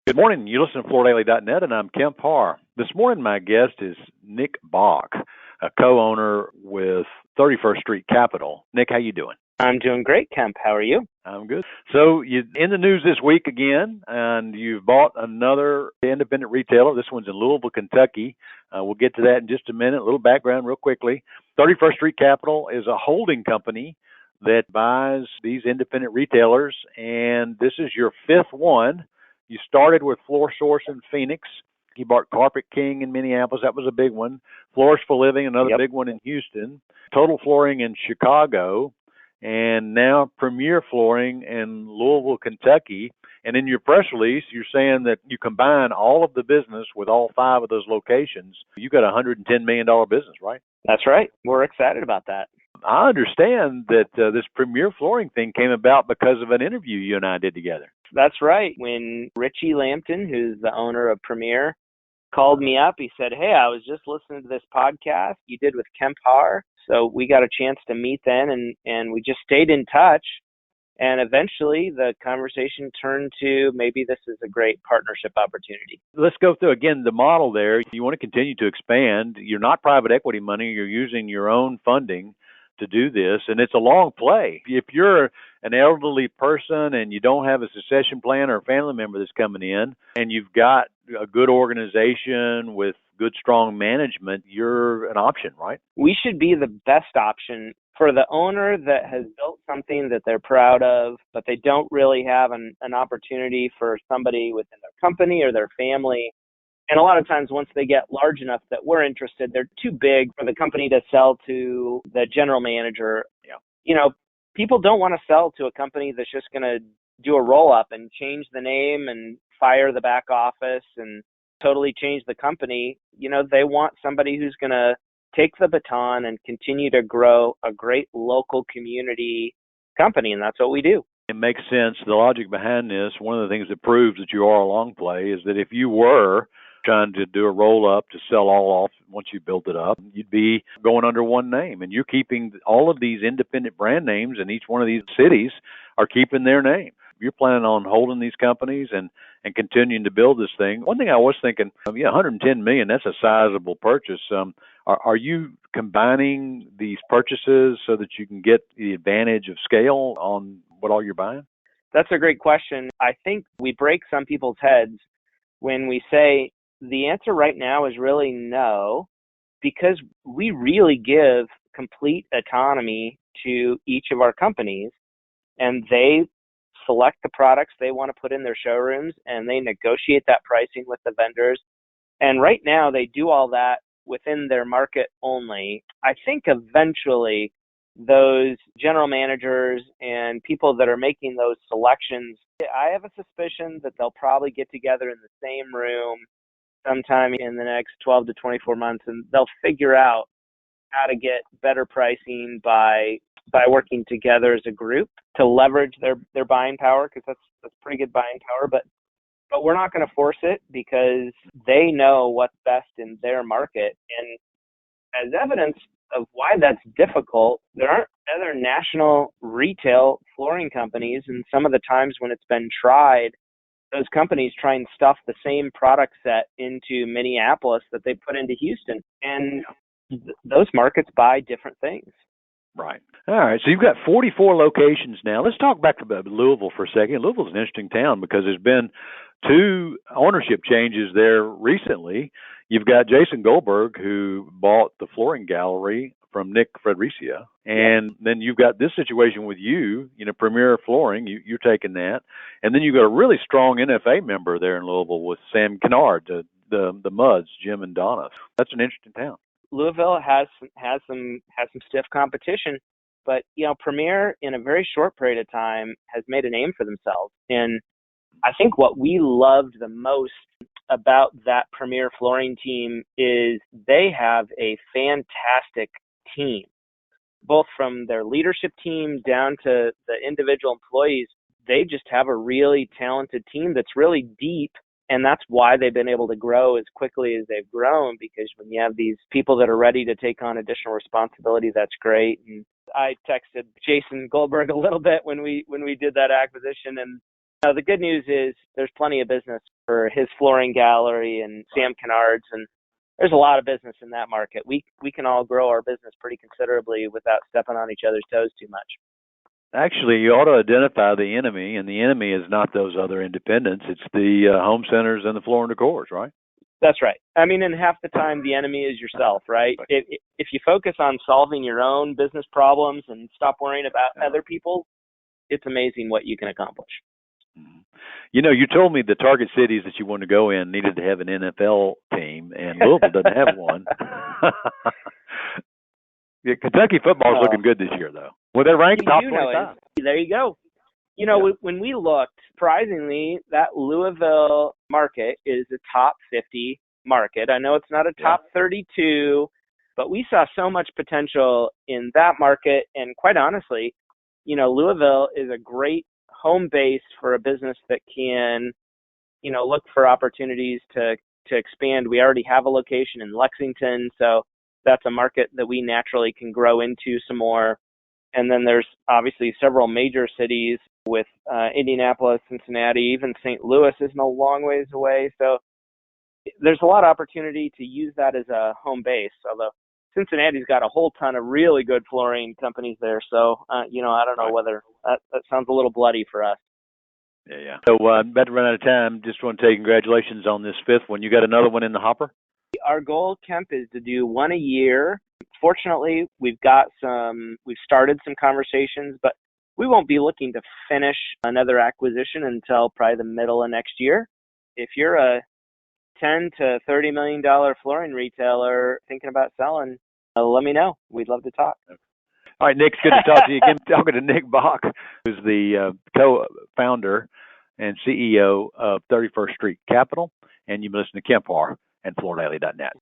Good morning. You listen to FloorDaily.net, and I'm Kemp Harr. This morning, my guest is Nick Bock, a co-owner with 31st Street Capital. Nick, how you doing? I'm doing great, Kemp. How are you? I'm good. So you're in the news this week again, and you've bought another independent retailer. This one's in Louisville, Kentucky. We'll get to that in just a minute. A little background real quickly. 31st Street Capital is a holding company that buys these independent retailers, and this is your fifth one. You started with Floor Source in Phoenix. You bought Carpet King in Minneapolis. That was a big one. Floors for Living, another big one in Houston. Total Flooring in Chicago. And now Premier Flooring in Louisville, Kentucky. And in your press release, you're saying that you combine all of the business with all five of those locations. You got a $110 million business, right? That's right. We're excited about that. I understand that this Premier Flooring thing came about because of an interview you and I did together. That's right. When Richie Lampton, who's the owner of Premier, called me up, he said, "Hey, I was just listening to this podcast you did with Kemp Harr." So we got a chance to meet then, and we just stayed in touch. And eventually the conversation turned to maybe this is a great partnership opportunity. Let's go through again the model there. You want to continue to expand. You're not private equity money. You're using your own funding to do this, and it's a long play. If you're an elderly person and you don't have a succession plan or a family member that's coming in, and you've got a good organization with good, strong management, you're an option, right? We should be the best option for the owner that has built something that they're proud of, but they don't really have an opportunity for somebody within their company or their family. And a lot of times once they get large enough that we're interested, they're too big for the company to sell to the general manager. You know, people don't want to sell to a company that's just going to do a roll-up and change the name and fire the back office and totally change the company. You know, they want somebody who's going to take the baton and continue to grow a great local community company, and that's what we do. It makes sense. The logic behind this, one of the things that proves that you are a long play is that if you were trying to do a roll-up to sell all off once you built it up, you'd be going under one name. And you're keeping all of these independent brand names, and each one of these cities are keeping their name. You're planning on holding these companies and continuing to build this thing. One thing I was thinking, $110 million, that's a sizable purchase. Are you combining these purchases so that you can get the advantage of scale on what all you're buying? That's a great question. I think we break some people's heads when we say the answer right now is really no, because we really give complete autonomy to each of our companies, and they select the products they want to put in their showrooms, and they negotiate that pricing with the vendors. And right now they do all that within their market only. I think eventually those general managers and people that are making those selections, I have a suspicion that they'll probably get together in the same room sometime in the next 12 to 24 months, and they'll figure out how to get better pricing by working together as a group to leverage their buying power, because that's pretty good buying power. But we're not going to force it because they know what's best in their market. And as evidence of why that's difficult, there aren't other national retail flooring companies, and some of the times when it's been tried, those companies try and stuff the same product set into Minneapolis that they put into Houston. And those markets buy different things. Right. All right. So you've got 44 locations now. Let's talk back about Louisville for a second. Louisville's an interesting town because there's been two ownership changes there recently. You've got Jason Goldberg, who bought the flooring gallery from Nick Fredericia. And then you've got this situation with you, Premier Flooring, you're taking that. And then you've got a really strong NFA member there in Louisville with Sam Kennard, the Muds, Jim and Donna. That's an interesting town. Louisville has some stiff competition, but Premier in a very short period of time has made a name for themselves. And I think what we loved the most about that Premier Flooring team is they have a fantastic team, both from their leadership team down to the individual employees. They just have a really talented team that's really deep. And that's why they've been able to grow as quickly as they've grown, because when you have these people that are ready to take on additional responsibility, that's great. And I texted Jason Goldberg a little bit when we did that acquisition, and Now, the good news is there's plenty of business for his flooring gallery and Sam Kennard's, and there's a lot of business in that market. We can all grow our business pretty considerably without stepping on each other's toes too much. Actually, you ought to identify the enemy, and the enemy is not those other independents. It's the home centers and the floor and decors, right? That's right. I mean, and half the time the enemy is yourself, right? If you focus on solving your own business problems and stop worrying about other people, it's amazing what you can accomplish. You know, you told me the target cities that you wanted to go in needed to have an NFL team, and Louisville doesn't have one. Yeah, Kentucky football is looking good this year, though. Well, they're ranked top 25. There you go. You know, when we looked, surprisingly, that Louisville market is a top 50 market. I know it's not a top 32, but we saw so much potential in that market. And quite honestly, you know, Louisville is a great home base for a business that can, you know, look for opportunities to expand. We already have a location in Lexington, so that's a market that we naturally can grow into some more. And then there's obviously several major cities with Indianapolis, Cincinnati, even St. Louis isn't a long ways away. So there's a lot of opportunity to use that as a home base, although Cincinnati's got a whole ton of really good flooring companies there. So, you know, I don't know whether that sounds a little bloody for us. Yeah. So I'm about to run out of time. Just want to tell you congratulations on this fifth one. You got another one in the hopper? Our goal, Kemp, is to do one a year. Fortunately, we've started some conversations, but we won't be looking to finish another acquisition until probably the middle of next year. If you're a $10 to $30 million flooring retailer thinking about selling, let me know. We'd love to talk. All right, Nick, it's good to talk to you again. Talking to Nick Bock, who's the co-founder and CEO of 31st Street Capital, and you've been listening to Kemp Harr and FloorDaily.net.